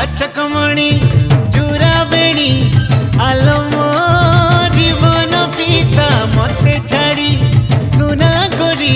चकमणि चूरा बेणी आलो मो जीवन पिता मते छाड़ी सुना करी